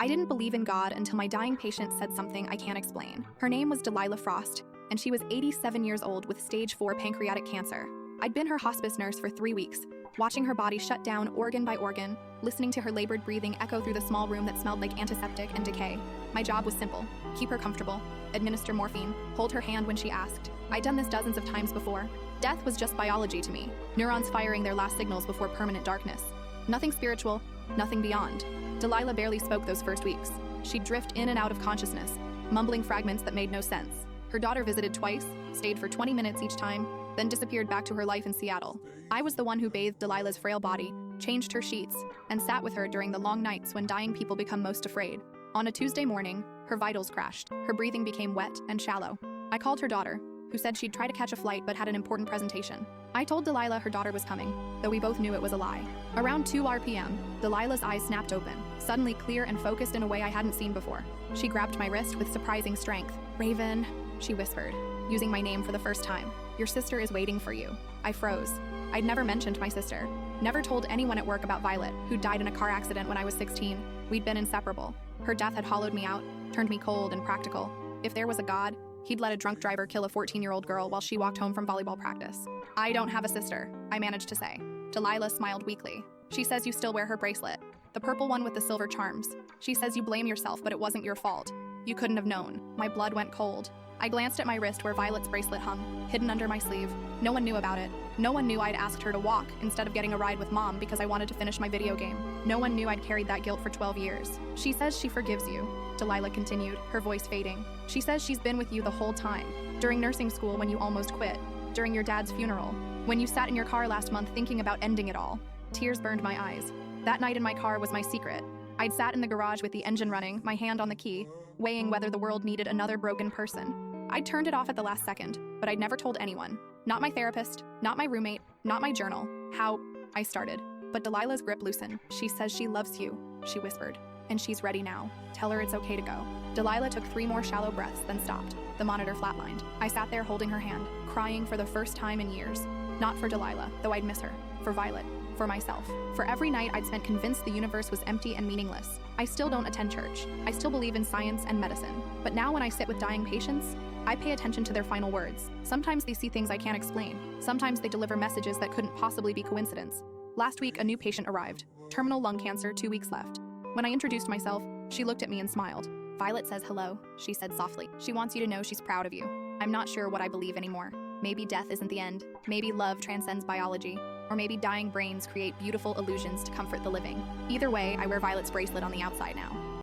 I didn't believe in God until my dying patient said something I can't explain. Her name was Delilah Frost, and she was 87 years old with stage 4 pancreatic cancer. I'd been her hospice nurse for 3 weeks, watching her body shut down organ by organ, listening to her labored breathing echo through the small room that smelled like antiseptic and decay. My job was simple: keep her comfortable, administer morphine, hold her hand when she asked. I'd done this dozens of times before. Death was just biology to me, neurons firing their last signals before permanent darkness. Nothing spiritual, nothing beyond. Delilah barely spoke those first weeks. She'd drift in and out of consciousness, mumbling fragments that made no sense. Her daughter visited twice, stayed for 20 minutes each time, then disappeared back to her life in Seattle. I was the one who bathed Delilah's frail body, changed her sheets, and sat with her during the long nights when dying people become most afraid. On a Tuesday morning, her vitals crashed. Her breathing became wet and shallow. I called her daughter, who said she'd try to catch a flight but had an important presentation. I told Delilah her daughter was coming, though we both knew it was a lie. Around 2 RPM, Delilah's eyes snapped open, suddenly clear and focused in a way I hadn't seen before. She grabbed my wrist with surprising strength. "Raven," she whispered, using my name for the first time. "Your sister is waiting for you." I froze. I'd never mentioned my sister. Never told anyone at work about Violet, who died in a car accident when I was 16. We'd been inseparable. Her death had hollowed me out, turned me cold and practical. If there was a God, he'd let a drunk driver kill a 14-year-old girl while she walked home from volleyball practice. "I don't have a sister," I managed to say. Delilah smiled weakly. "She says you still wear her bracelet, the purple one with the silver charms. She says you blame yourself, but it wasn't your fault. You couldn't have known." My blood went cold. I glanced at my wrist where Violet's bracelet hung, hidden under my sleeve. No one knew about it. No one knew I'd asked her to walk instead of getting a ride with Mom because I wanted to finish my video game. No one knew I'd carried that guilt for 12 years. "She says she forgives you," Delilah continued, her voice fading. "She says she's been with you the whole time. During nursing school when you almost quit. During your dad's funeral. When you sat in your car last month thinking about ending it all." Tears burned my eyes. That night in my car was my secret. I'd sat in the garage with the engine running, my hand on the key, weighing whether the world needed another broken person. I'd turned it off at the last second, but I'd never told anyone. Not my therapist, not my roommate, not my journal. "How?" I started. But Delilah's grip loosened. "She says she loves you," she whispered. "And she's ready now. Tell her it's okay to go." Delilah took 3 more shallow breaths, then stopped. The monitor flatlined. I sat there holding her hand, crying for the first time in years. Not for Delilah, though I'd miss her. For Violet. For myself. For every night I'd spent convinced the universe was empty and meaningless. I still don't attend church. I still believe in science and medicine. But now when I sit with dying patients, I pay attention to their final words. Sometimes they see things I can't explain. Sometimes they deliver messages that couldn't possibly be coincidence. Last week, a new patient arrived. Terminal lung cancer, 2 weeks left. When I introduced myself, she looked at me and smiled. "Violet says hello," she said softly. "She wants you to know she's proud of you." I'm not sure what I believe anymore. Maybe death isn't the end. Maybe love transcends biology. Or maybe dying brains create beautiful illusions to comfort the living. Either way, I wear Violet's bracelet on the outside now.